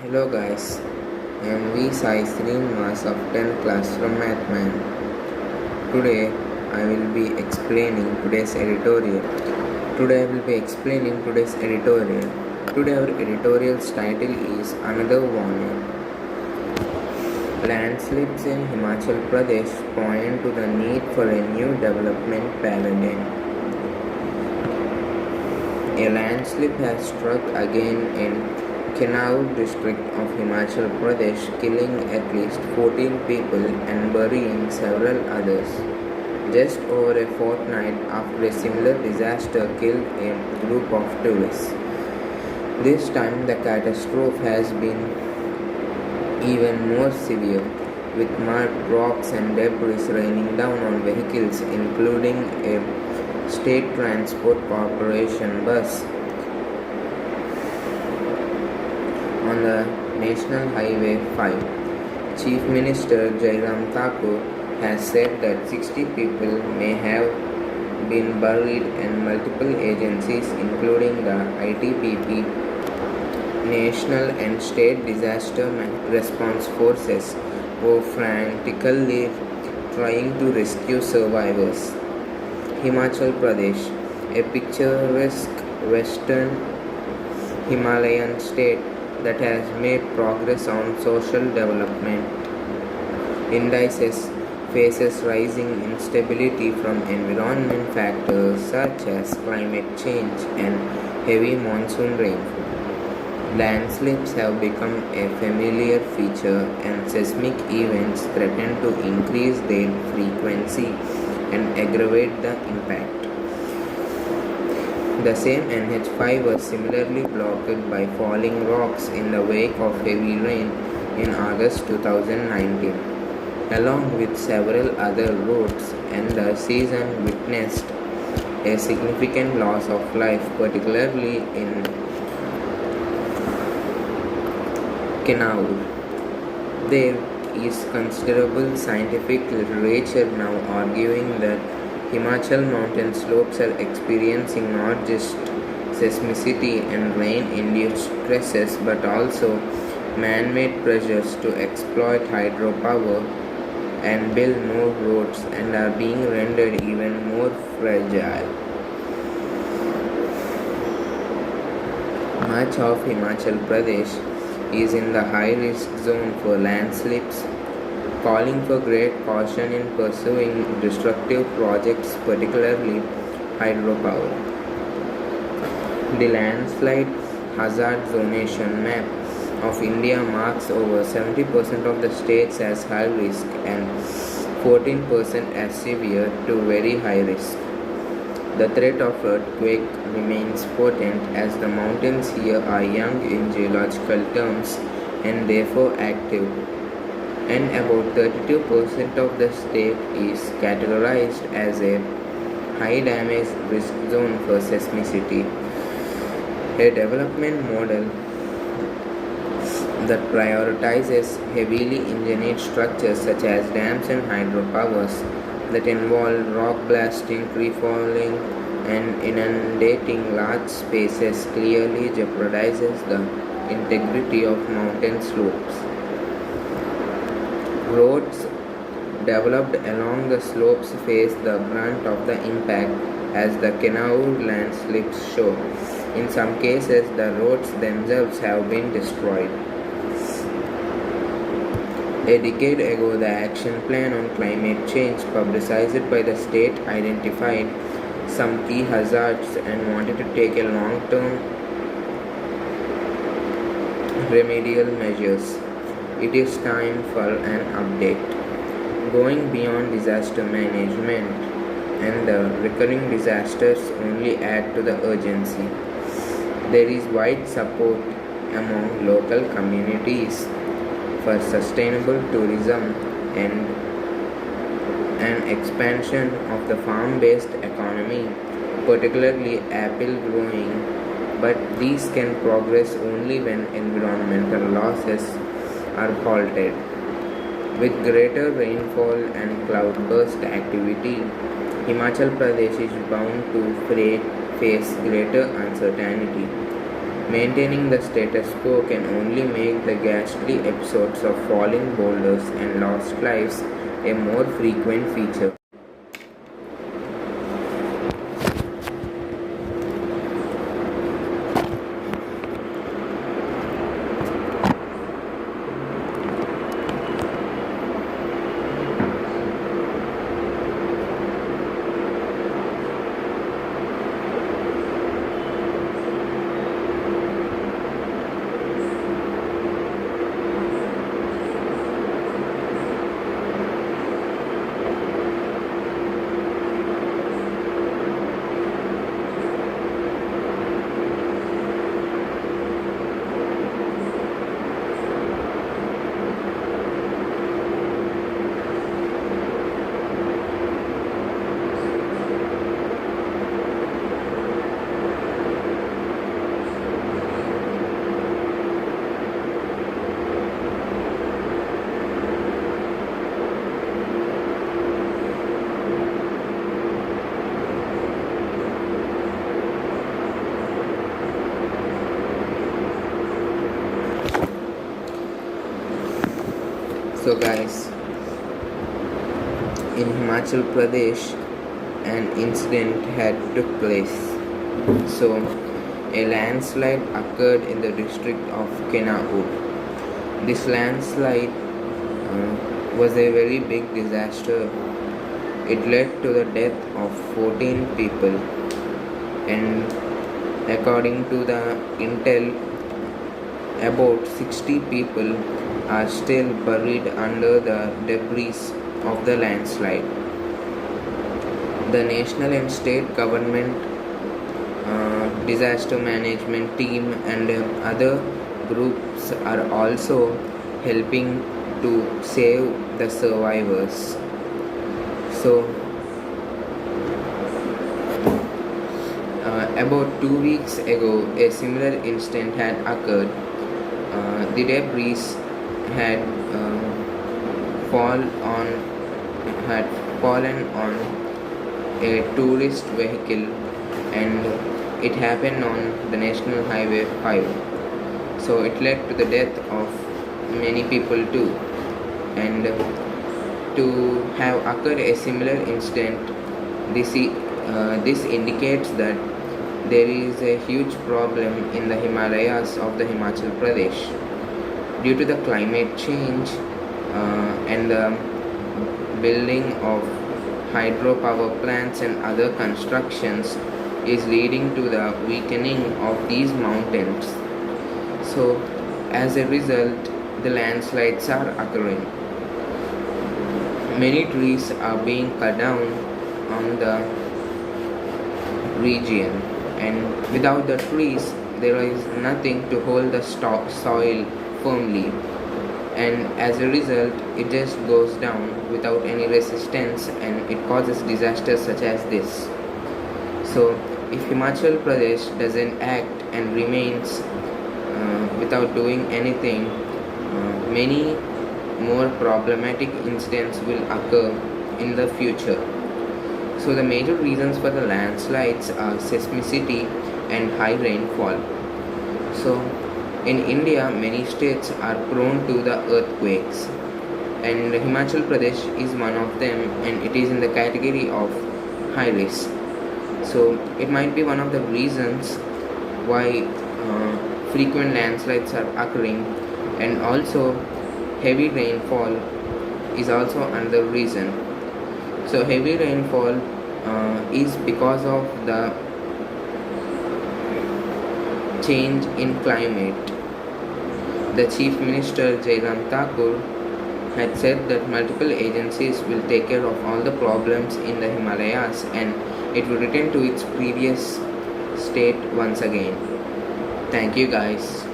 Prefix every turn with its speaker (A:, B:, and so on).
A: Hello guys, I am V Sai Srinivas of 10th class from Mathman. Today I will be explaining today's editorial. Today I will be explaining today's editorial. Today our editorial's title is Another Warning. Landslips in Himachal Pradesh point to the need for a new development paradigm. A landslip has struck again in Kenau district of Himachal Pradesh, killing at least 14 people and burying several others. Just over a fortnight after a similar disaster killed a group of tourists. This time the catastrophe has been even more severe, with mud, rocks and debris raining down on vehicles including a State Transport Corporation bus. On the National Highway 5, Chief Minister Jairam Thakur has said that 60 people may have been buried and multiple agencies including the ITBP, National and State Disaster Response Forces were frantically trying to rescue survivors. Himachal Pradesh, a picturesque western Himalayan state that has made progress on social development indices, faces rising instability from environment factors such as climate change and heavy monsoon rainfall. Landslips have become a familiar feature and seismic events threaten to increase their frequency and aggravate the impact. The same NH5 was similarly blocked by falling rocks in the wake of heavy rain in August 2019, along with several other roads, and the season witnessed a significant loss of life, particularly in Kenau. There is considerable scientific literature now arguing that Himachal mountain slopes are experiencing not just seismicity and rain-induced stresses but also man-made pressures to exploit hydropower and build more roads and are being rendered even more fragile. Much of Himachal Pradesh is in the high-risk zone for landslips, calling for great caution in pursuing destructive projects, particularly hydropower. The landslide hazard zonation map of India marks over 70% of the states as high risk and 14% as severe to very high risk. The threat of earthquake remains potent as the mountains here are young in geological terms and therefore active, and about 32% of the state is categorized as a high damage risk zone for seismicity. A development model that prioritizes heavily engineered structures such as dams and hydropowers that involve rock blasting, tree falling, and inundating large spaces clearly jeopardizes the integrity of mountain slopes. Roads developed along the slopes face the brunt of the impact, as the Kenau landslips show. In some cases, the roads themselves have been destroyed. A decade ago, the Action Plan on Climate Change, publicized by the state, identified some key hazards and wanted to take a long-term remedial measures. It is time for an update. Going beyond disaster management and the recurring disasters only add to the urgency. There is wide support among local communities for sustainable tourism and an expansion of the farm-based economy, particularly apple growing, but these can progress only when environmental losses are halted. With greater rainfall and cloudburst activity, Himachal Pradesh is bound to face greater uncertainty. Maintaining the status quo can only make the ghastly episodes of falling boulders and lost lives a more frequent feature. So guys, in Himachal Pradesh, an incident had took place. So a landslide occurred in the district of Kenaur. This landslide was a very big disaster. It led to the death of 14 people, and according to the intel, about 60 people are still buried under the debris of the landslide. The national and state government, disaster management team, and other groups are also helping to save the survivors. So, about 2 weeks ago, a similar incident had occurred. The debris had fallen on a tourist vehicle, and it happened on the National Highway 5. So it led to the death of many people too. And to have occurred a similar incident, this indicates that there is a huge problem in the Himalayas of the Himachal Pradesh. Due to the climate change and the building of hydropower plants and other constructions is leading to the weakening of these mountains. So as a result, the landslides are occurring. Many trees are being cut down on the region, and without the trees there is nothing to hold the soil firmly, and as a result it just goes down without any resistance, and it causes disasters such as this. So if Himachal Pradesh doesn't act and remains without doing anything, many more problematic incidents will occur in the future. So the major reasons for the landslides are seismicity and high rainfall. So in India, many states are prone to the earthquakes, and Himachal Pradesh is one of them, and it is in the category of high risk. So it might be one of the reasons why frequent landslides are occurring, and also heavy rainfall is also another reason. So heavy rainfall is because of the change in climate. The Chief Minister Jairam Thakur had said that multiple agencies will take care of all the problems in the Himalayas, and it will return to its previous state once again. Thank you guys.